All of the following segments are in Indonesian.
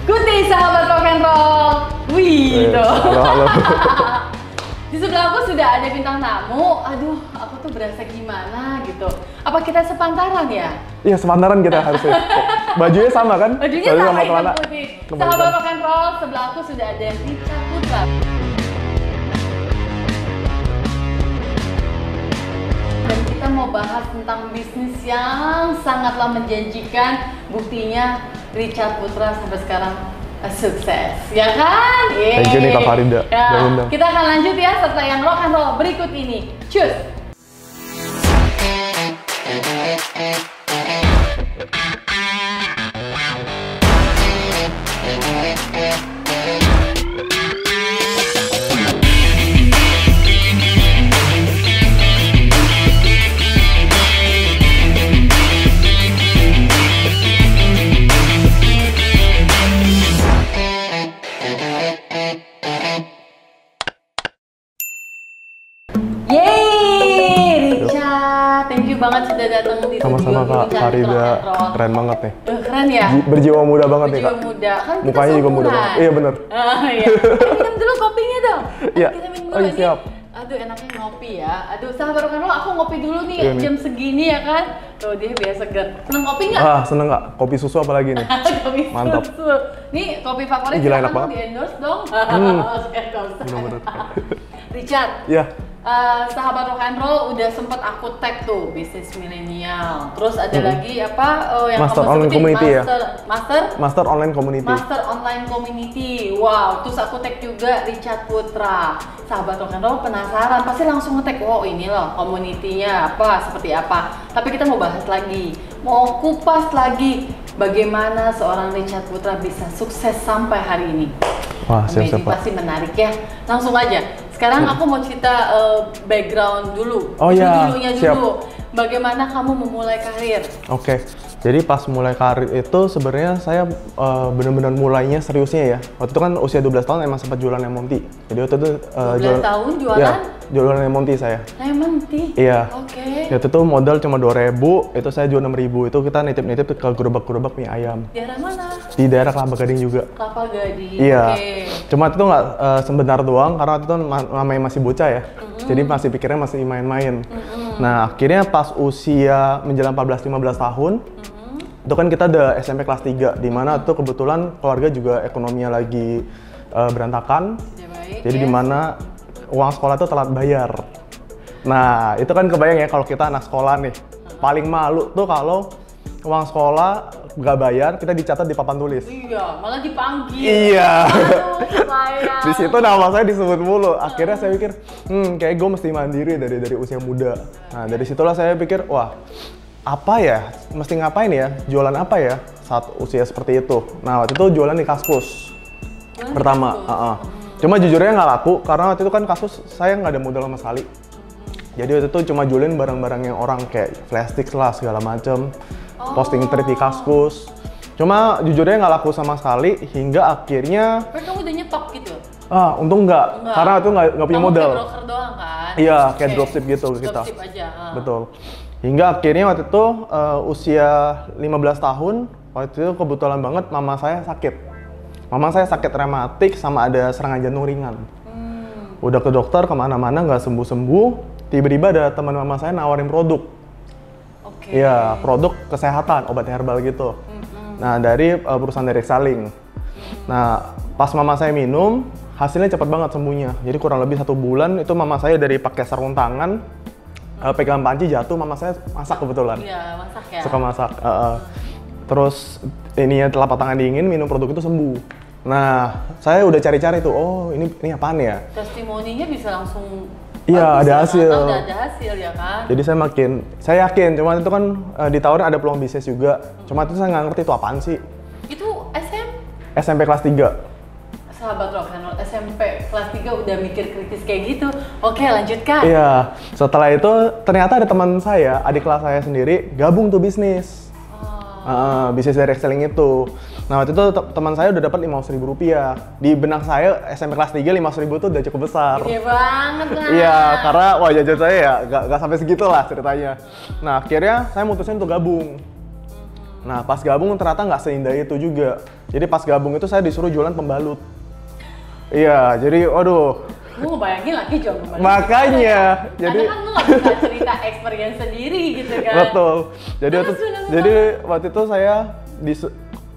Kuti sahabat rock and roll. Wih, tuh. Halo. Di sebelah aku sudah ada bintang tamu. Aduh, aku tuh berasa gimana gitu. Apa kita sepantaran ya? Iya, sepantaran kita harusnya. Bajunya sama kan? Bajunya sama, hitam celana. putih. Sahabat rock and roll, sebelah aku sudah ada Richa Putra. Dan kita mau bahas tentang bisnis yang sangatlah menjanjikan. Buktinya Richa Putra sampai sekarang sukses, ya kan? Yeay. Thank you nih Kak Farida. Ya, kita akan lanjut ya setelah yang rock and roll berikut ini. Cus! Banget sudah datang di sama-sama Kak Farida, keren banget nih. Keren ya? Berjiwa muda banget nih Kak. Berjiwa muda, kan kita mukanya juga muda banget. Iya bener. Iya. Minum dulu kopinya dong. Iya. Kita minum Oh dulu iya, siap. Aduh enaknya ngopi ya. Aduh sahabat rock and roll, aku ngopi dulu nih Iya, jam segini ya kan. Tuh dia biasa seger. Seneng kopi nggak? Seneng Kak. Kopi susu apalagi nih. Kopi Mantap. susu. Nih kopi favorit Gila, enak kamu banget. di endorse dong. Bener-bener. Richard. Iya. Sahabat rock and roll udah sempet aku tag tuh bisnis milenial. Terus ada lagi apa yang Master kamu Online sebutin? Community ya? Master Online Community. Master Online Community. Wow, terus aku tag juga Richard Putra. Sahabat rock and roll penasaran, pasti langsung nge-tag, wow ini loh community-nya apa, seperti apa. Tapi kita mau bahas lagi, mau kupas lagi bagaimana seorang Richard Putra bisa sukses sampai hari ini. Wah, siap-siap Pak. Pasti menarik ya. Langsung aja. Sekarang aku mau cerita background dulu. Oh iya, Dulunya siap. dulu. Bagaimana kamu memulai karir? Oke. Jadi pas mulai karir itu sebenarnya saya benar-benar mulainya seriusnya ya. Waktu itu kan usia 12 tahun emang sempat jualan lemon tea. Jadi waktu itu 12 tahun jualan? Ya, jualan lemon tea saya. Lemon tea? Iya. Oke. Waktu itu modal cuma 2.000, itu saya jual 6.000. Itu kita nitip-nitip ke gerobak-gerobak mie ayam. Daerah mana? Di daerah Kelapa Gading juga. Kelapa Gading. Iya. Oke. Cuma itu nggak sebentar doang karena waktu itu namanya masih bocah ya. Jadi masih pikirnya masih main-main. Nah, akhirnya pas usia menjelang 14-15 tahun, itu kan kita ada SMP kelas 3, di mana tuh kebetulan keluarga juga ekonominya lagi berantakan. Ya, baik, jadi di mana uang sekolah tuh telat bayar. Nah, itu kan kebayang ya kalau kita anak sekolah nih. Paling malu tuh kalau uang sekolah nggak bayar, kita dicatat di papan tulis. Iya, malah dipanggil. Iya. Aduh, sayang. Di situ nama saya disebut mulu. Akhirnya saya pikir, kayak gue mesti mandiri dari usia muda. Nah, dari situlah saya pikir, wah, apa ya? Mesti ngapain ya? Jualan apa ya? Saat usia seperti itu. Nah, waktu itu jualan di Kaskus. Pertama. Cuma jujurnya nggak laku, karena waktu itu kan Kaskus saya nggak ada modal sama sekali. Jadi waktu itu cuma jualin barang-barang yang orang kayak flash stick lah, segala macem. Posting trip di Kaskus. Cuma jujurnya nggak laku sama sekali, hingga akhirnya... Tapi kamu udah nyetok gitu? Untung nggak. Karena itu nggak punya modal. Kamu kayak broker doang kan? Iya, kayak dropship gitu ke kita. Dropship aja. Betul. Hingga akhirnya waktu itu usia 15 tahun, waktu itu kebetulan banget mama saya sakit. Mama saya sakit rematik sama ada serangan jantung ringan. Udah ke dokter kemana-mana nggak sembuh-sembuh, tiba-tiba ada teman mama saya nawarin produk. Iya, produk kesehatan, obat herbal gitu. Nah, dari perusahaan dari Saling. Nah, pas mama saya minum, hasilnya cepat banget sembuhnya. Jadi kurang lebih 1 bulan itu mama saya dari pakai sarung tangan, pegang panci jatuh, mama saya masak kebetulan. Iya, masak ya. Suka masak. Terus ini ya telapak tangan dingin, minum produk itu sembuh. Nah, saya udah cari-cari tuh, oh ini apaan ya? Testimoninya bisa langsung. Iya, ada hasil. Udah ada hasil ya kan? Jadi saya yakin, cuma itu kan ditawarin ada peluang bisnis juga. Cuma itu saya nggak ngerti itu apaan sih. Itu SMP kelas 3. Sahabat rock and roll, SMP kelas 3 udah mikir kritis kayak gitu. Oke, lanjutkan. Iya, setelah itu ternyata ada teman saya, adik kelas saya sendiri, gabung tuh bisnis. Bisnis direct selling itu. Nah, waktu itu teman saya udah dapat Rp500.000. Di benak saya SMP kelas 3 Rp500.000 itu udah cukup besar. Gede banget lah. Iya, karena wah jajan saya ya nggak sampai segitu lah ceritanya. Nah, akhirnya saya mutusin untuk gabung. Nah, pas gabung ternyata nggak seindah itu juga. Jadi pas gabung itu saya disuruh jualan pembalut. Iya, jadi waduh. Gue ngebayangin lagi jual pembalut. Makanya, jadi karena kan lu nggak bisa cerita experience sendiri gitu kan. betul. Jadi Terus, waktu itu saya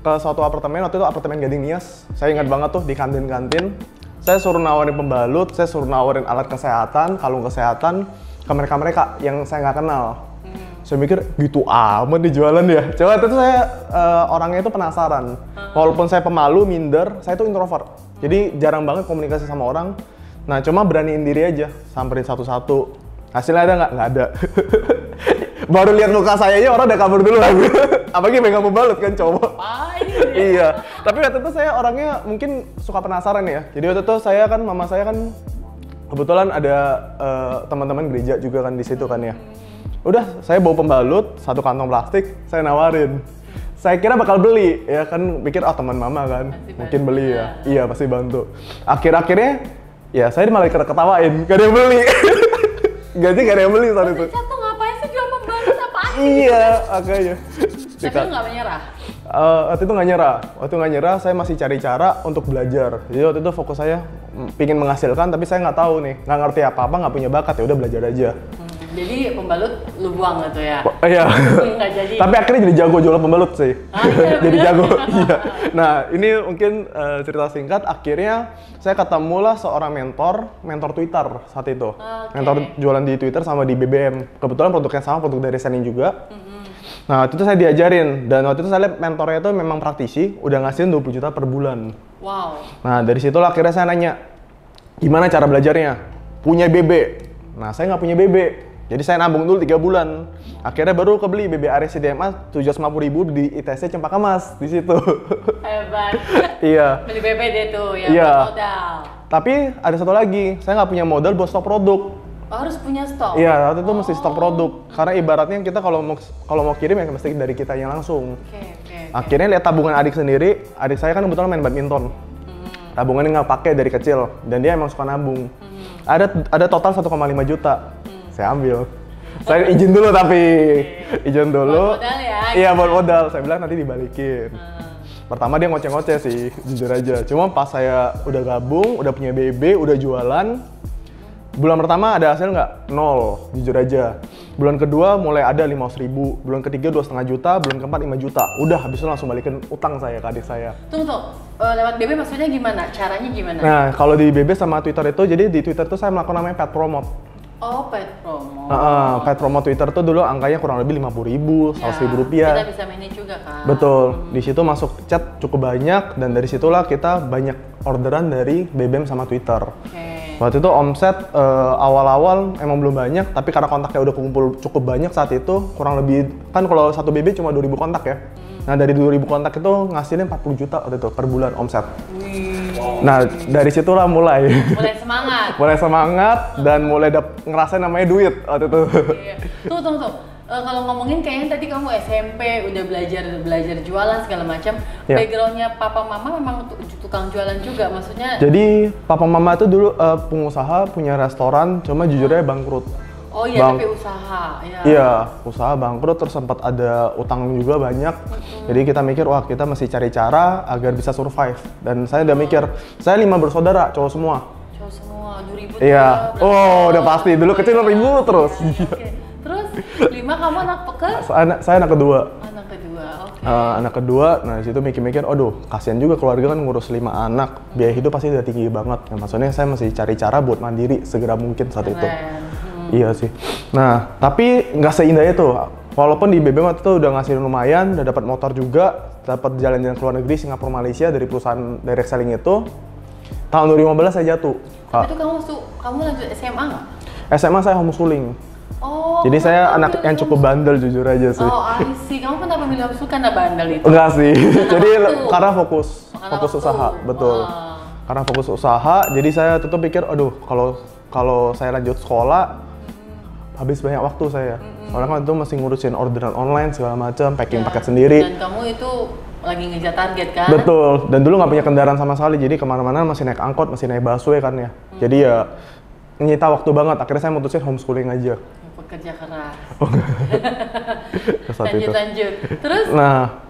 ke suatu apartemen, waktu itu apartemen Gading Nias. Saya ingat banget tuh di kantin-kantin. Saya suruh nawarin pembalut, saya suruh nawarin alat kesehatan, kalung kesehatan ke mereka-mereka yang saya nggak kenal. Saya mikir gitu amat nih jualan ya. Coba itu saya orangnya itu penasaran. Walaupun saya pemalu, minder, saya itu introvert. Jadi jarang banget komunikasi sama orang. Nah cuma beraniin diri aja, samperin satu-satu. Hasilnya ada nggak? Nggak ada. Baru lihat muka saya aja orang udah kabur dulu lagi. Apalagi megang pembalut kan cowok. Iya. Tapi waktu itu saya orangnya mungkin suka penasaran ya. Jadi waktu itu mama saya kan kebetulan ada teman-teman gereja juga kan di situ kan ya. Udah, saya bawa pembalut, satu kantong plastik, saya nawarin. Saya kira bakal beli, ya kan pikir teman mama kan, pasti mungkin bantu, beli ya. ya. Iya, pasti bantu. Akhir-akhirnya, ya saya malah ketawain, gak ada yang beli. Gaji gak ada yang beli saat itu. Richard tuh ngapain sih jual pembalut apaan? Iya, makanya. Tapi lu nggak menyerah? Waktu itu nggak nyerah, saya masih cari cara untuk belajar. Jadi waktu itu fokus saya pingin menghasilkan, tapi saya nggak tahu nih, nggak ngerti apa-apa, nggak punya bakat, ya udah belajar aja. Jadi pembalut lu buang gitu ya? Iya. Nggak jadi. Tapi akhirnya jadi jago jualan pembalut sih. Iya, jadi bener. jago. Iya. Nah ini mungkin cerita singkat. Akhirnya saya ketemulah seorang mentor Twitter saat itu. Okay. Mentor jualan di Twitter sama di BBM. Kebetulan produknya sama, produk dari Reselling juga. Nah waktu itu saya diajarin dan waktu itu saya lihat mentornya itu memang praktisi, udah ngasihin 20 juta per bulan. Wow. Nah dari situlah akhirnya saya nanya, gimana cara belajarnya? Punya BB. Nah saya nggak punya BB. Jadi saya nabung dulu 3 bulan. Akhirnya baru kebeli BB Ares CDMA 750.000 di ITC Cempaka Mas di situ. Hebat. Iya. Beli BPD tuh ya, Iya. modal. Tapi ada satu lagi, saya nggak punya modal buat stok produk. Oh, harus punya stok? Iya, waktu itu mesti stok produk. Karena ibaratnya kita kalau mau kirim ya mesti dari kita yang langsung. Oke. Akhirnya lihat tabungan adik sendiri. Adik saya kan kebetulan main badminton. Tabungannya nggak pakai dari kecil dan dia emang suka nabung. Ada total 1,5 juta. Saya ambil. Saya izin dulu tapi izin dulu. Buat modal ya? Iya buat modal. Saya bilang nanti dibalikin. Pertama dia ngoceh-ngoceh sih, jujur aja. Cuma pas saya udah gabung, udah punya BB, udah jualan. Bulan pertama ada hasil nggak? 0, jujur aja. Bulan kedua mulai ada 500.000. Bulan ketiga 2,5 juta. Bulan keempat 5 juta. Udah habis itu langsung balikin utang saya ke adik saya. Tunggu. Lewat BB maksudnya gimana? Caranya gimana? Nah kalau di BB sama Twitter itu, jadi di Twitter tuh saya melakukan namanya paid promote. Oh, paid promo. Paid promo Twitter tuh dulu angkanya kurang lebih 50.000, 100.000 rupiah. Kita bisa manage juga kan? Betul. Di situ masuk chat cukup banyak dan dari situlah kita banyak orderan dari BBM sama Twitter. Waktu itu omset awal-awal emang belum banyak, tapi karena kontaknya udah kumpul cukup banyak saat itu, kurang lebih kan kalau satu BB cuma 2.000 kontak ya. Nah dari 2.000 kontak itu ngasilin 40 juta waktu itu per bulan omset. Nah dari situlah mulai semangat. mulai semangat dan mulai ngerasain namanya duit waktu itu. Iya. Tunggu. Kalau ngomongin kayaknya tadi kamu SMP udah belajar jualan segala macam. Ya. Backgroundnya papa mama memang tukang jualan juga, maksudnya? Jadi papa mama itu dulu pengusaha punya restoran, cuma jujurnya bangkrut. Oh iya, tapi usaha. Ya. Iya, usaha bangkrut terus sempat ada utang juga banyak. Jadi kita mikir wah kita mesti cari cara agar bisa survive. Dan saya udah mikir, saya 5 bersaudara, cowok semua. Cowok semua, 2.000 Iya. Oh, udah pasti. Dulu kecil 1.000 terus. Oke. Terus 5 kamu anak Saya anak kedua. Anak kedua, oke. Anak kedua, nah disitu mikir-mikir, aduh kasihan juga keluarga kan ngurus 5 anak, biaya hidup pasti udah tinggi banget. Nah, maksudnya saya mesti cari cara buat mandiri segera mungkin saat itu. Iya sih. Nah, tapi nggak seindah itu. Walaupun di BBM waktu itu udah ngasih lumayan, udah dapat motor juga, dapat jalan-jalan ke luar negeri, Singapura, Malaysia dari perusahaan direct selling itu. Tahun 2015 saya jatuh. Tapi itu kamu lanjut SMA nggak? SMA saya homeschooling. Oh. Jadi saya anak yang cukup bandel jujur aja sih. Oh, I see. Kamu kenapa milih homeschool karena bandel itu? Enggak sih. Jadi karena fokus waktu. usaha, betul. Karena fokus usaha, jadi saya tetap pikir, aduh kalau saya lanjut sekolah habis banyak waktu saya. Soalnya kan itu masih ngurusin orderan online segala macam, packing paket sendiri. Dan kamu itu lagi ngejar target kan? Betul. Dan dulu nggak punya kendaraan sama sekali, jadi kemana-mana masih naik angkot, masih naik busway kan ya. Jadi ya nyita waktu banget. Akhirnya saya mutusin homeschooling aja. Pekerja keras. saat itu. Lanjut. Terus? Nah,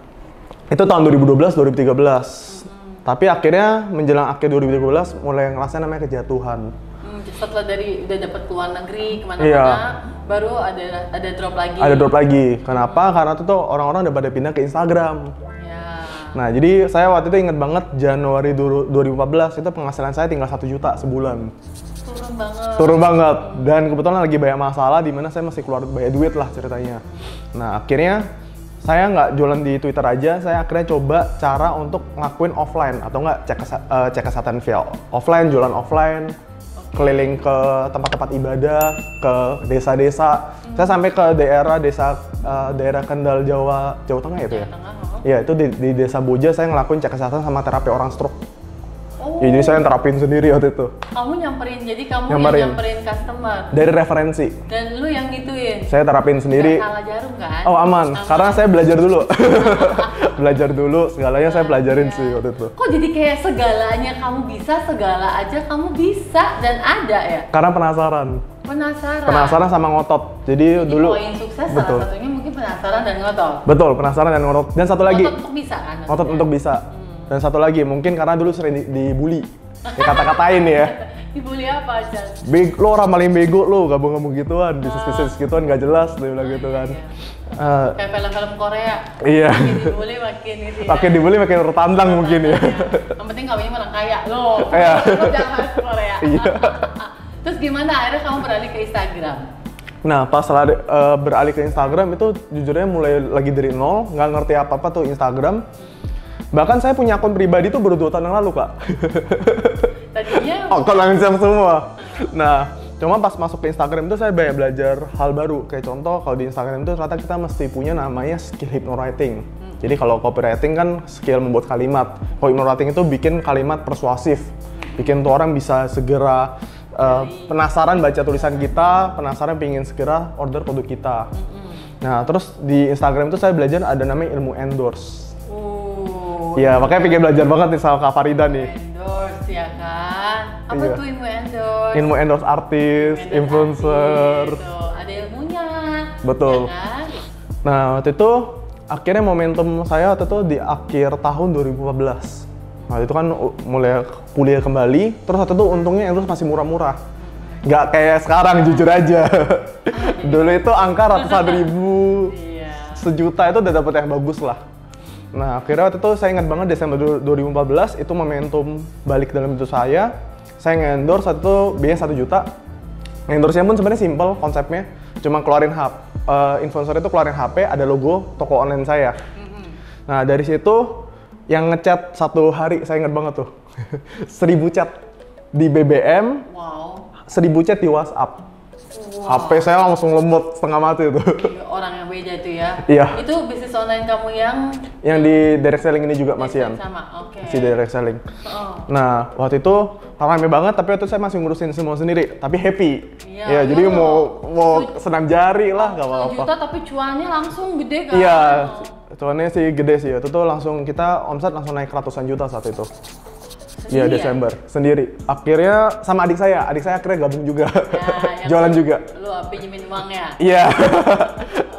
itu tahun 2012, 2013. Tapi akhirnya menjelang akhir 2013 mulai ngerasain namanya kejatuhan. Setelah dari udah dapat keluar negeri kemana-mana, Iya. baru ada drop lagi. Ada drop lagi. Kenapa? Karena itu tuh orang-orang udah pada pindah ke Instagram. Ya. Nah, jadi saya waktu itu inget banget Januari 2014 itu penghasilan saya tinggal 1 juta sebulan. Turun banget. Turun banget. Dan kebetulan lagi banyak masalah di mana saya masih keluar banyak duit lah ceritanya. Nah, akhirnya saya nggak jualan di Twitter aja, saya akhirnya coba cara untuk ngelakuin offline atau nggak cek kesehatan via offline, jualan offline, keliling ke tempat-tempat ibadah, ke desa-desa. Saya sampai ke daerah Kendal Jawa Tengah itu ya. Iya, itu di desa Boja saya ngelakuin cek kesehatan sama terapi orang stroke. Oh. Ya, jadi saya terapin sendiri waktu itu. Kamu nyamperin, jadi kamu Nyamperin. yang nyamperin customer. Dari referensi. Dan lu yang gituin. Saya terapin sendiri. Nggak salah jarum kan? Oh aman, karena saya belajar dulu. Belajar dulu, segalanya saya pelajarin Iya. sih waktu itu. Kok jadi kayak segalanya kamu bisa, segala aja kamu bisa dan ada ya? Karena penasaran. Penasaran sama ngotot. Jadi dulu poin sukses betul. salah satunya mungkin penasaran dan ngotot. Betul, penasaran dan ngotot. Dan satu lagi, Ngotot untuk bisa kan? ngotot untuk bisa. Dan satu lagi, mungkin karena dulu sering dibully. Dikata-katain ya. Dibully apa aja? Lo orang paling bego lo, gabung-gabung gituan, bisnis-bisnis gituan gak jelas, dia bilang gitu kan. Kayak film-film Korea. Iya. Makin dibully makin itu ya. Makin dibully makin tertantang mungkin ya. Yang penting kawinnya malah kaya lo. Iya. Lo jangan masuk Korea. Iya. Terus gimana akhirnya kamu beralih ke Instagram? Nah, pas beralih ke Instagram itu jujurnya mulai lagi dari nol, nggak ngerti apa-apa tuh Instagram. Bahkan saya punya akun pribadi tuh baru 2 tahun yang lalu, Kak. Tadinya Akun langsung semua. Nah, cuma pas masuk ke Instagram itu saya banyak belajar hal baru. Kayak contoh, kalau di Instagram itu ternyata kita mesti punya namanya skill hypnowriting. Jadi kalau copywriting kan skill membuat kalimat. Kalau hypnowriting itu bikin kalimat persuasif. Bikin tuh orang bisa segera penasaran baca tulisan kita, penasaran pengen segera order produk kita. Nah, terus di Instagram itu saya belajar ada namanya ilmu endorse. Iya, makanya pengen belajar banget nih sama Kak Farida nih. Endorse ya kan? Apa Iya. tuh ilmu endorse? Ilmu endorse artis, influencer. Gitu. Ada ilmunya. Betul. Ya kan? Nah, waktu itu akhirnya momentum saya waktu itu di akhir tahun 2014. Nah, itu kan mulai kuliah kembali, terus waktu itu untungnya endorse masih murah-murah. Nggak kayak sekarang, jujur aja. Dulu itu angka ratusan ribu, Iya. sejuta itu udah dapet yang bagus lah. Nah, akhirnya waktu itu saya ingat banget Desember 2014 itu momentum balik dalam hidup saya. Saya nge-endorse waktu itu biaya 1 juta. Endorse-nya pun sebenarnya simple konsepnya. Cuma keluarin influencer itu keluarin HP, ada logo toko online saya. Nah, dari situ yang ngechat satu hari, saya ingat banget tuh. 1000 chat di BBM, Wow. 1000 chat di WhatsApp. HP saya langsung lemot setengah mati itu. Orang yang beda itu ya. Iya. Itu bisnis online kamu yang Yang di direct selling ini juga Masian. sama. Oke. Si direct selling. Oh. Nah, waktu itu rame banget, tapi waktu itu saya masih ngurusin semua sendiri, tapi happy. Iya, Ya, jadi iya. mau senam jari lah, gak 1 apa-apa. juta tapi cuannya langsung gede kan? Iya, cuannya sih gede sih. Itu tuh langsung kita omset langsung naik ratusan juta saat itu. Iya, Sendiri ya? Desember sendiri. Akhirnya sama adik saya akhirnya gabung juga. Ya, yang Jualan juga. Lu pinjemin uangnya. Iya.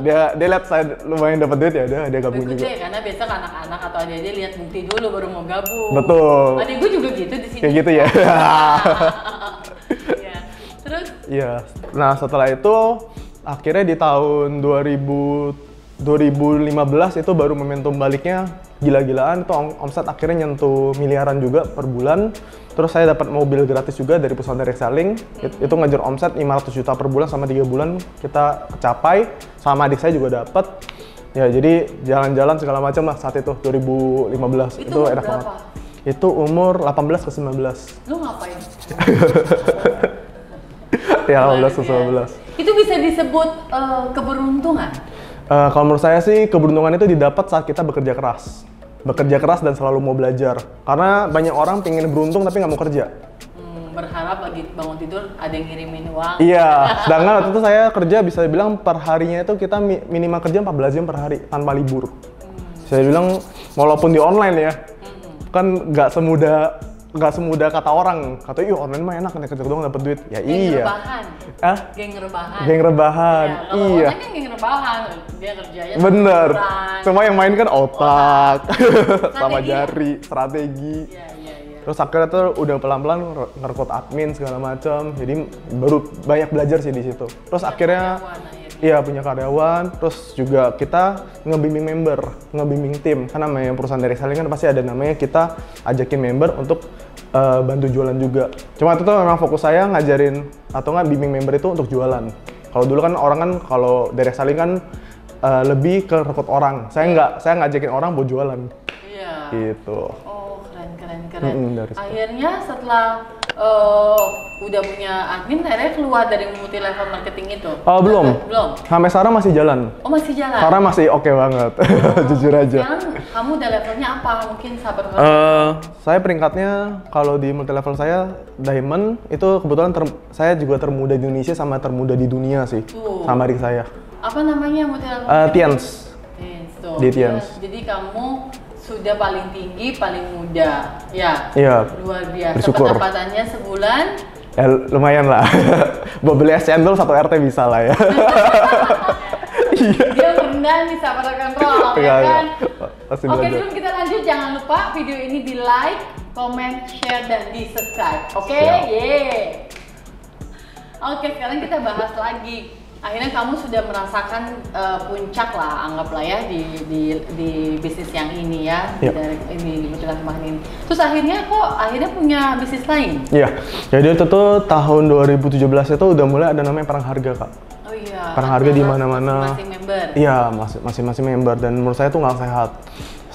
dia lihat saya lumayan dapat duit ya, dia gabung Lebih juga. gede karena biasa kan anak-anak atau adik-adik lihat bukti dulu baru mau gabung. Betul. Adik gue juga gitu di sini. Kayak gitu ya. Iya. Terus Iya. Nah, setelah itu akhirnya di tahun 2015 itu baru momentum baliknya gila-gilaan, itu omset akhirnya nyentuh miliaran juga per bulan. Terus saya dapat mobil gratis juga dari perusahaan direct selling. Itu ngejar omset 500 juta per bulan sama 3 bulan kita capai. Sama adik saya juga dapat. Ya, jadi jalan-jalan segala macam lah saat itu 2015. Itu enak berapa? banget. Itu umur 18 ke 19. lu ngapain? Ya, 18 ke Luar 19. biasa. Itu bisa disebut keberuntungan. Kalau menurut saya sih keberuntungan itu didapat saat kita bekerja keras. Bekerja keras dan selalu mau belajar. Karena banyak orang pengen beruntung tapi nggak mau kerja. Berharap lagi bangun tidur ada yang ngirimin uang. Iya, sedangkan waktu itu saya kerja bisa dibilang per harinya itu kita minimal kerja 14 jam per hari tanpa libur. Saya bilang walaupun di online ya, kan nggak semudah nggak semudah kata orang. Katanya, "Ih, online mah enak, ketik doang dapat duit." Ya Geng iya. rebahan. Ah? Geng rebahan. Geng rebahan. Ya, kalau Iya. online kan geng rebahan, dia kerjanya Bener. hiburan. Cuma yang main kan otak, sama Strategi. jari, strategi. Iya. Terus akhirnya tuh udah pelan-pelan ngerekrut admin segala macam. Jadi baru banyak belajar sih di situ. Terus akhirnya iya punya karyawan, terus juga kita ngebimbing member, ngebimbing tim. Kan namanya perusahaan dari reselling kan pasti ada namanya kita ajakin member untuk bantu jualan juga. Cuma itu tuh memang fokus saya ngajarin atau nggak bimbing member itu untuk jualan. Kalau dulu kan orang kan kalau dari reselling kan lebih ke rekrut orang. Saya ngajakin orang buat jualan. Iya. Gitu. Oh, keren. Dari situ. Akhirnya setelah udah punya admin, akhirnya keluar dari multi level marketing itu? Belum. Belum? Sampai sekarang masih jalan. Oh, masih jalan? Sekarang masih oke banget, jujur aja. Sekarang kamu udah levelnya apa? Mungkin sahabat Saya peringkatnya kalau di multi level saya Diamond itu kebetulan saya juga termuda di Indonesia sama termuda di dunia sih, sama adik saya. Apa namanya multi level? Tians. Tuh. Di Tians. Jadi kamu sudah paling tinggi, paling muda, ya? Iya. Luar biasa. Bersyukur. Pendapatannya sebulan? Ya lumayan lah. Buat beli es cendol 1 RT bisa lah ya. Iya. Dia rendah nih sahabat rekan roll, ya kan? Pasti Oke, belajar. sebelum kita lanjut, jangan lupa video ini di like, comment, share, dan di subscribe. Oke, Siap. yeay. Oke, sekarang kita bahas lagi. Akhirnya kamu sudah merasakan puncak lah, anggaplah ya di bisnis yang ini ya, Yep. dari ini di multi-level marketing ini. Terus akhirnya punya bisnis lain? Iya. Jadi itu tuh tahun 2017 itu udah mulai ada namanya perang harga, Kak. Oh iya. Perang harga di mana-mana. Masing-masing member. Iya, masing-masing member dan menurut saya itu nggak sehat.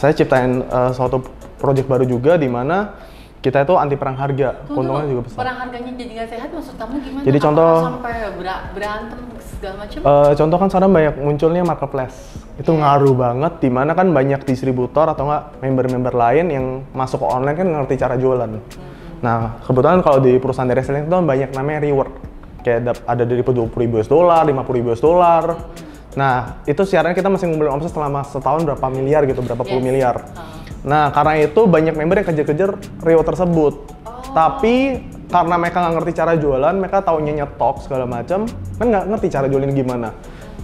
Saya ciptain suatu project baru juga di mana kita itu anti perang harga, keuntungannya juga besar. Perang harganya jadi nggak sehat, maksud kamu gimana? Jadi contoh- Apakah sampai berantem segala macam? Contoh kan sekarang banyak munculnya marketplace. Itu ngaruh banget di mana kan banyak distributor atau nggak member-member lain yang masuk ke online kan ngerti cara jualan. Nah, kebetulan kalau di perusahaan dari reselling itu banyak namanya reward. Kayak ada dari $20.000, $50.000. Nah, itu siarannya kita masih ngumpulin omset selama setahun berapa miliar gitu, berapa puluh miliar. Nah, karena itu banyak member yang kejar-kejar reward tersebut. Tapi karena mereka nggak ngerti cara jualan, mereka taunya nyetok segala macam, kan nggak ngerti cara jualin gimana.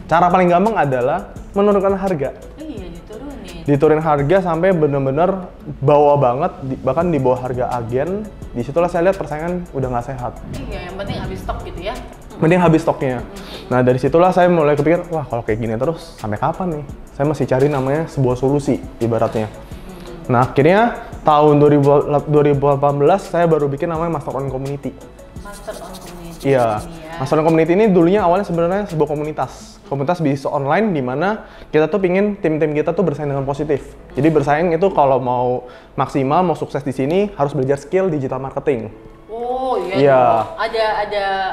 Cara paling gampang adalah menurunkan harga. Iya, diturunin. Diturunin harga sampai bener-bener bawah banget, bahkan di bawah harga agen. Disitulah saya lihat persaingan udah nggak sehat. Iya, yang penting habis stok gitu ya. Mending habis stoknya. Nah dari situlah saya mulai kepikir, wah kalau kayak gini terus sampai kapan nih? Saya masih cari namanya sebuah solusi ibaratnya. Nah akhirnya tahun 2018 saya baru bikin namanya Master on Community. Master on Community. Iya, Ini ya. Master on Community ini dulunya awalnya sebenarnya sebuah komunitas. Komunitas bisnis online di mana kita tuh pingin tim-tim kita tuh bersaing dengan positif. Jadi bersaing itu kalau mau maksimal, mau sukses di sini harus belajar skill digital marketing. Oh iya. Iya.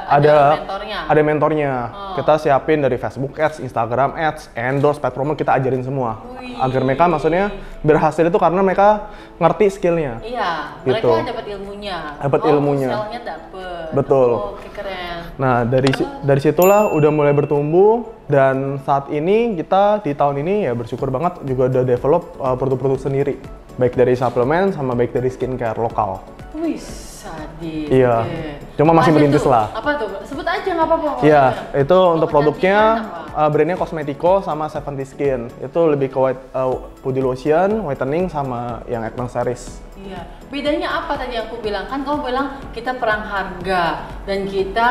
Ada mentornya. Ada mentornya. Kita siapin dari Facebook Ads, Instagram Ads, endorse, paid promo kita ajarin semua. Wih. Agar mereka maksudnya berhasil itu karena mereka ngerti skillnya. Iya, Gitu. mereka dapat ilmunya. Dapat ilmunya. Sell-nya dapet. Betul. Oh, oke, keren. Nah dari situlah udah mulai bertumbuh dan saat ini kita di tahun ini ya bersyukur banget juga udah develop produk-produk sendiri. Baik dari suplemen sama baik dari skincare lokal. Wih, sadis. Iya. Oke. Cuma masih Apa merintis tuh? lah. Apa tuh? Sebut aja nggak apa-apa. Iya, pokoknya. itu untuk Oh, produknya kecantikan apa? brandnya Cosmetico sama 70 Skin. Itu lebih ke body lotion, whitening sama yang Advanced Series. Iya. Bedanya apa tadi aku bilang? Kan kamu bilang kita perang harga dan kita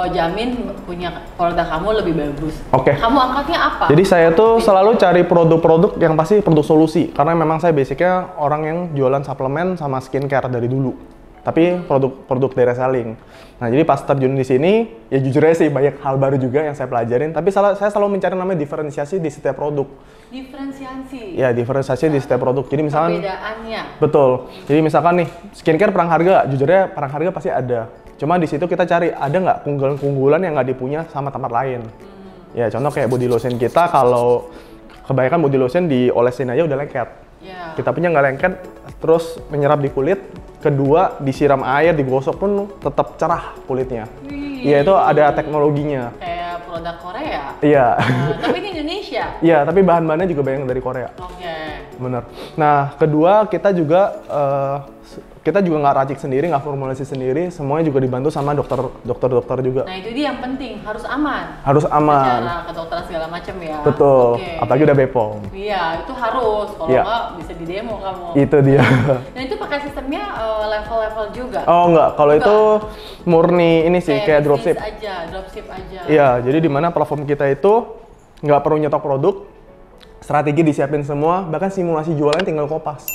jamin punya produk kamu lebih bagus. Oke. Kamu angkatnya apa? Jadi saya tuh selalu cari produk-produk yang pasti produk solusi. Karena memang saya basicnya orang yang jualan suplemen sama skincare dari dulu. Tapi produk dari reselling. Nah jadi pas terjun di sini, ya jujur aja sih banyak hal baru juga yang saya pelajarin. Tapi saya selalu mencari namanya diferensiasi di setiap produk. Diferensiasi. Ya diferensiasi di setiap produk. Jadi misalkan Perbedaannya. betul. Jadi misalkan nih, skincare perang harga, jujurnya perang harga pasti ada. Cuma di situ kita cari ada nggak keunggulan-keunggulan yang nggak dipunya sama tempat lain. Ya contoh kayak body lotion kita, kalau kebanyakan body lotion diolesin aja udah lengket. Ya. Kita punya nggak lengket, terus menyerap di kulit. Kedua, disiram air, digosok pun tetap cerah kulitnya. Wih. Iya itu ada teknologinya. Kayak produk Korea. Iya. Tapi ini Indonesia. Iya, tapi bahan-bahannya juga banyak dari Korea. Oke. bener. Nah, kedua kita juga nggak racik sendiri, nggak formulasi sendiri, semuanya juga dibantu sama dokter juga. Nah itu dia yang penting, harus aman. Harus aman. Secara kedokteran segala macam ya. Betul. Okay. Apalagi udah BPOM. Iya, itu harus. Kalau nggak bisa di demo kamu. Itu dia. Dan itu pakai sistemnya level-level juga. Oh enggak, kalau itu murni ini sih kayak dropship aja. Iya, jadi di mana platform kita itu nggak perlu nyetok produk, strategi disiapin semua, bahkan simulasi jualan tinggal kopas.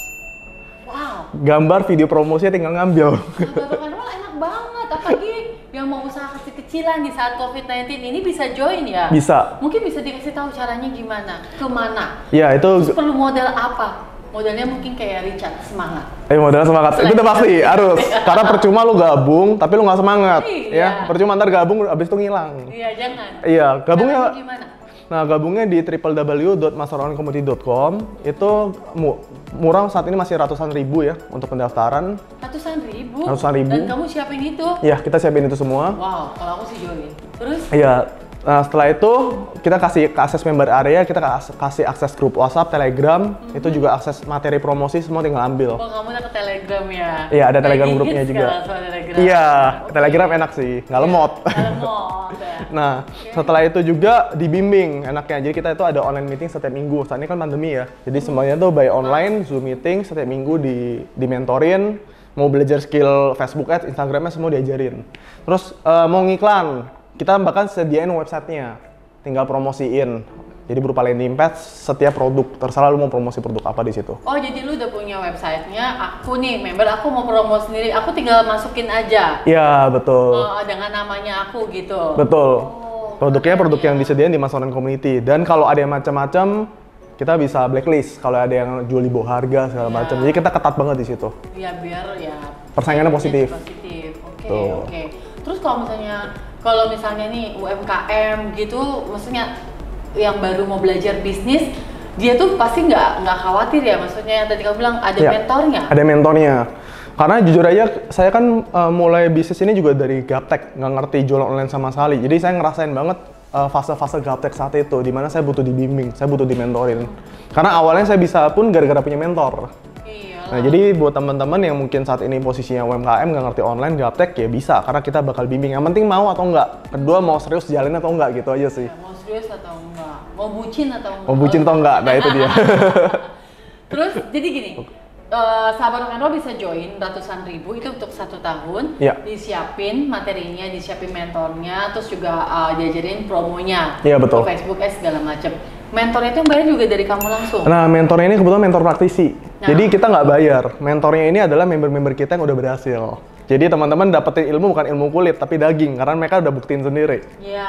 Wow. Gambar, video promosinya tinggal ngambil. Enak banget, apalagi yang mau usaha kecil-kecilan di saat COVID-19 ini bisa join ya? Bisa. Mungkin bisa dikasih tahu caranya gimana, kemana? Iya, itu. Terus perlu modal apa? Modalnya mungkin kayak Richard, semangat. Modalnya semangat, itu udah pasti, harus. Karena percuma lu gabung, tapi lu nggak semangat. Iya. Ya, percuma ntar gabung, abis itu ngilang. Iya, jangan. Iya, gabungnya. Gimana? Nah, gabungnya di www.masteronlinecommunity.com. Itu murah, saat ini masih ratusan ribu ya untuk pendaftaran. Ratusan ribu? Dan kamu siapin itu? Iya, kita siapin itu semua. Wow, kalau aku sih join. Terus? Iya, nah setelah itu kita kasih akses member area, kita kasih akses grup WhatsApp, Telegram, itu juga akses materi promosi, semua tinggal ambil. Oh, kamu dapet Telegram ya? Iya, ada Telegram grupnya juga. Iya, Telegram enak sih, nggak lemot. Nah, setelah itu juga dibimbing enaknya. Jadi kita itu ada online meeting setiap minggu. Saat ini kan pandemi ya. Jadi semuanya tuh by online, Zoom meeting setiap minggu di mentorin. Mau belajar skill Facebook Ads, Instagramnya semua diajarin. Terus mau ngiklan, kita bahkan sediain websitenya. Tinggal promosiin. Jadi berupa landing page setiap produk. Terserah lu mau promosi produk apa di situ. Oh, jadi lu udah punya websitenya. Aku nih, member aku mau promo sendiri. Aku tinggal masukin aja. Iya, betul. Dengan namanya aku gitu. Betul. Produknya produk yang disediain di Masteron Community. Dan kalau ada yang macam-macam, kita bisa blacklist. Kalau ada yang jual di bawah harga segala macam. Jadi kita ketat banget di situ. Iya, biar ya persaingannya positif. Oke. Terus kalau misalnya nih UMKM gitu, maksudnya yang baru mau belajar bisnis, dia tuh pasti nggak khawatir ya, maksudnya yang tadi kamu bilang ada mentornya. Ada mentornya. Karena jujur aja, saya kan mulai bisnis ini juga dari gaptek, nggak ngerti jualan online sama sekali. Jadi saya ngerasain banget fase-fase gaptek saat itu, di mana saya butuh dibimbing, saya butuh dimentorin. Karena awalnya saya bisa pun gara-gara punya mentor. Nah, jadi buat teman-teman yang mungkin saat ini posisinya UMKM nggak ngerti online, gaptek ya bisa, karena kita bakal bimbing. Yang penting mau atau enggak. Kedua, mau serius jalanin atau enggak, gitu aja sih. Mau serius atau enggak? Mau bucin atau enggak? Mau bucin atau enggak, nah itu dia. Terus, jadi gini, sahabat rock and roll bisa join ratusan ribu itu untuk 1 tahun. Disiapin materinya, disiapin mentornya, terus juga diajarin promonya. Iya, betul. Facebook Ads segala macam. Mentornya itu yang bayar juga dari kamu langsung? Nah, mentornya ini kebetulan mentor praktisi. Jadi kita nggak bayar. Mentornya ini adalah member-member kita yang udah berhasil. Jadi teman-teman dapetin ilmu bukan ilmu kulit, tapi daging. Karena mereka udah buktiin sendiri. Iya,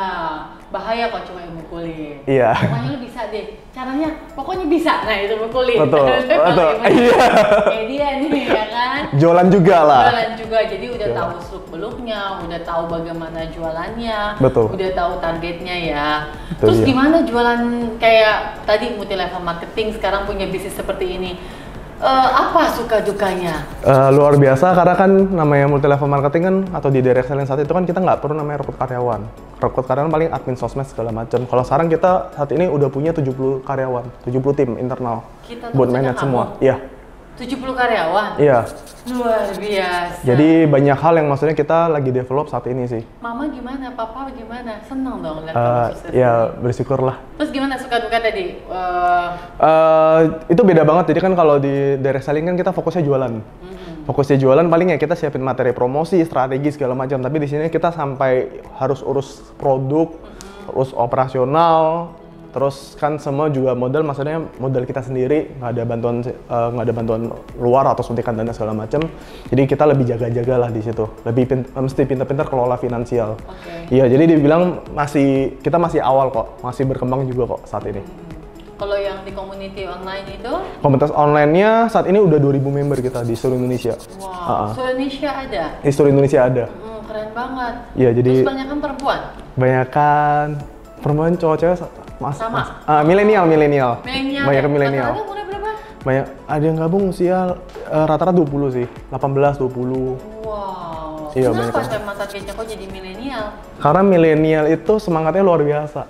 bahaya kok cuma ilmu kulit. Iya. Pokoknya lu bisa deh. Caranya, pokoknya bisa. Nah, itu ilmu kulit. Betul. Iya. Kayak dia nih, ya kan? Jualan juga lah. Jualan juga. Jadi udah tahu seluk-beluknya, udah tahu bagaimana jualannya. Betul. Udah tahu targetnya ya. Betul. Terus gimana jualan kayak tadi multi level marketing, sekarang punya bisnis seperti ini? Apa suka dukanya? Luar biasa, karena kan namanya multi level marketing kan, atau di direct selling saat itu kan kita nggak perlu namanya rekrut karyawan. Rekrut karyawan paling admin sosmed segala macam. Kalau sekarang kita saat ini udah punya 70 karyawan, 70 tim internal buat manage semua. Iya. 70 karyawan? Iya. Luar biasa. Jadi banyak hal yang maksudnya kita lagi develop saat ini sih. Mama gimana? Papa gimana? Senang dong lihat kamu sukses. Ya, bersyukur lah. Terus gimana suka duka tadi? Itu beda banget. Jadi kan kalau di direct selling kan kita fokusnya jualan. Fokusnya jualan, paling ya kita siapin materi promosi, strategi segala macam. Tapi di sini kita sampai harus urus produk, urus operasional. Terus kan semua juga modal, maksudnya modal kita sendiri, nggak ada bantuan luar atau suntikan dana segala macam. Jadi kita lebih jaga-jaga lah di situ, mesti pintar-pintar kelola finansial. Iya, jadi dibilang kita masih awal kok, masih berkembang juga kok saat ini. Kalau yang di community online itu? Komunitas online-nya saat ini udah 2.000 member kita di seluruh Indonesia. Wow, seluruh Indonesia ada? Di seluruh Indonesia ada. Keren banget. Iya, jadi. Terus banyakan perempuan? Banyakan perempuan, cowok-cewek sama. Milenial. Banyak milenial. Rata-rata umurnya berapa? Banyak, ada yang gabung usia rata-rata 20 sih, 18, 20. Wow. Iya, kenapa tema targetnya kok jadi milenial? Karena milenial itu semangatnya luar biasa.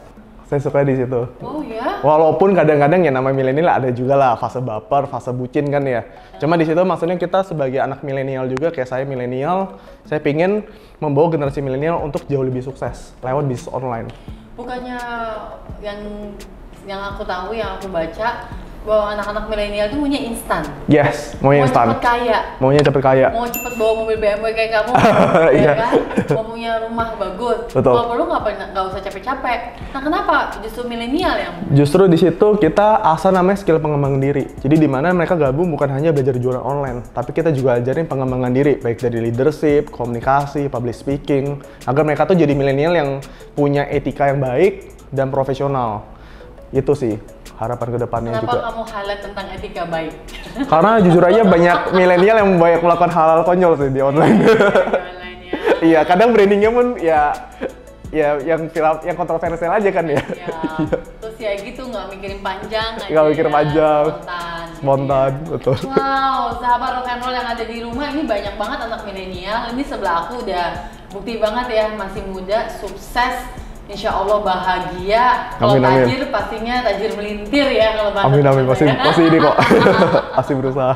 Saya suka di situ. Oh ya? Walaupun kadang-kadang ya nama milenial ada juga lah fase baper, fase bucin kan ya. Cuma di situ maksudnya kita sebagai anak milenial juga kayak saya milenial, saya pingin membawa generasi milenial untuk jauh lebih sukses lewat bisnis online. Bukannya yang aku tahu, yang aku baca, bahwa anak-anak milenial itu maunya instan. Yes, maunya instan. Mau cepet kaya. Maunya cepet kaya. Mau cepet bawa mobil BMW kayak kamu, Iya. ya kan? Mau punya rumah bagus. Betul. Kalau perlu nggak usah capek-capek. Nah kenapa justru milenial yang? Justru di situ kita asal namanya skill pengembangan diri. Jadi di mana mereka gabung bukan hanya belajar jualan online, tapi kita juga ajarin pengembangan diri, baik dari leadership, komunikasi, public speaking, agar mereka tuh jadi milenial yang punya etika yang baik dan profesional. Itu sih harapan kedepannya juga. Kenapa kamu highlight tentang etika baik? Karena jujur aja banyak milenial yang banyak melakukan hal-hal konyol sih di online. Online-nya. Iya, kadang brandingnya pun ya yang kontroversial aja kan ya. Ya, terus ya gitu nggak mikirin panjang aja. Nggak mikirin panjang. Spontan. Spontan, betul. Wow, sahabat rock and roll yang ada di rumah ini banyak banget anak milenial. Ini sebelah aku udah bukti banget ya, masih muda, sukses. Insya Allah bahagia. Kalau Amin, amin. tajir pastinya tajir melintir ya kalau bahasa Amin amin, teman-teman pasti ya. ini kok. Pasti berusaha.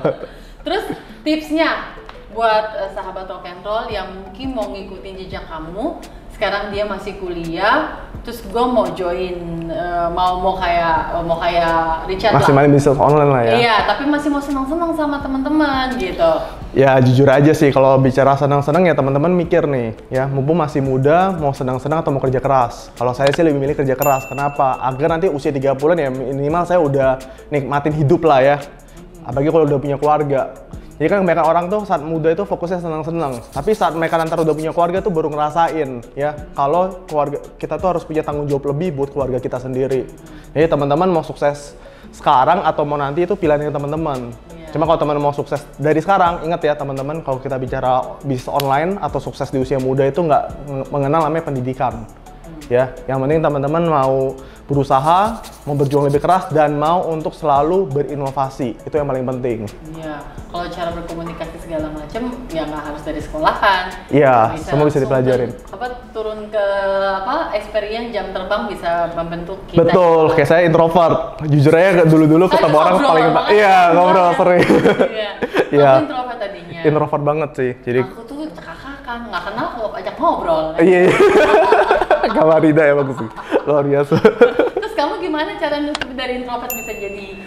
Terus tipsnya buat sahabat rock and roll yang mungkin mau ngikutin jejak kamu, sekarang dia masih kuliah, terus gue mau join, mau kayak Richard Masih lah. main bisnis online lah ya. Iya, tapi masih mau senang-senang sama teman-teman gitu. Ya jujur aja sih kalau bicara senang-senang ya teman-teman mikir nih ya, mumpung masih muda mau senang-senang atau mau kerja keras. Kalau saya sih lebih milih kerja keras. Kenapa? Agar nanti usia 30-an ya minimal saya udah nikmatin hidup lah ya. Apalagi kalau udah punya keluarga. Jadi kan mereka orang tuh saat muda itu fokusnya senang-senang. Tapi saat mereka nanti udah punya keluarga tuh baru ngerasain ya kalau keluarga kita tuh harus punya tanggung jawab lebih buat keluarga kita sendiri. Jadi teman-teman mau sukses sekarang atau mau nanti itu pilihannya teman-teman. Cuma kalau teman mau sukses dari sekarang, ingat ya teman-teman, kalau kita bicara bisnis online atau sukses di usia muda itu nggak mengenal namanya pendidikan. Ya, yang penting teman-teman mau berusaha, mau berjuang lebih keras dan mau untuk selalu berinovasi. Itu yang paling penting. Iya, kalau cara berkomunikasi segala macam ya nggak harus dari sekolahan. Iya, semua bisa dipelajarin. Turun ke experience jam terbang bisa membentuk kita. Betul, kayak saya introvert. Jujur aja dulu-dulu ketemu orang paling ngobrol sering. Iya. Iya. Aku introvert tadinya. Introvert banget sih. Jadi Aku tuh cekakakan, nggak kenal kalau ajak ngobrol. iya. Kamar Rida ya bagus sih. Luar biasa. Terus kamu gimana cara nutup dari introvert bisa jadi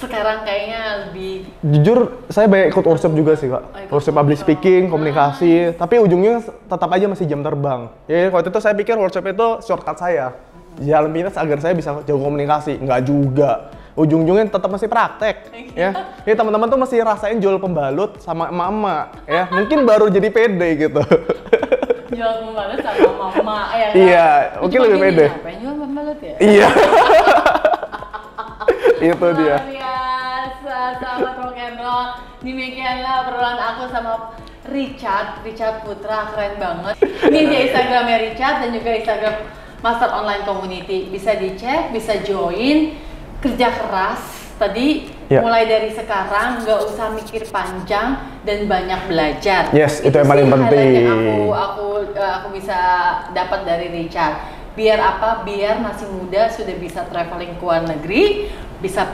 sekarang kayaknya lebih? Jujur, saya banyak ikut workshop juga sih kak. Workshop public speaking, komunikasi. Tapi ujungnya tetap aja masih jam terbang. Ya waktu itu saya pikir workshop itu shortcut saya. Jalan pintas agar saya bisa jauh komunikasi. Nggak juga. Ujung-ujungnya tetap masih praktek. Ya, ini teman-teman tuh masih rasain jual pembalut sama emak-emak. Ya, mungkin baru jadi pede gitu. Jual pembalut sama mama ya kan? Iya, mungkin lebih pede. Apa jual pembalut ya? Iya. Itu dia. Luar biasa, sahabat rock and roll. Demikianlah obrolan aku sama Richard Putra, keren banget. Ini dia Instagramnya Richard dan juga Instagram Master Online Community. Bisa dicek, bisa join, kerja keras. Tadi mulai dari sekarang nggak usah mikir panjang dan banyak belajar. Yes, itu yang paling penting. Aku bisa dapat dari Richard. Biar apa? Biar masih muda sudah bisa traveling ke luar negeri, bisa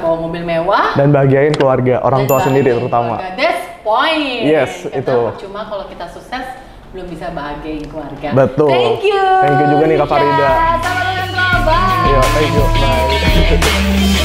bawa mobil mewah dan bahagiain keluarga, orang tua sendiri terutama. That's point. Yes, karena itu. cuma kalau kita sukses belum bisa bahagiain keluarga. Betul. Thank you. Thank you juga nih Kak Farida. Selamat datang, bye. Iya, thank you. Bye.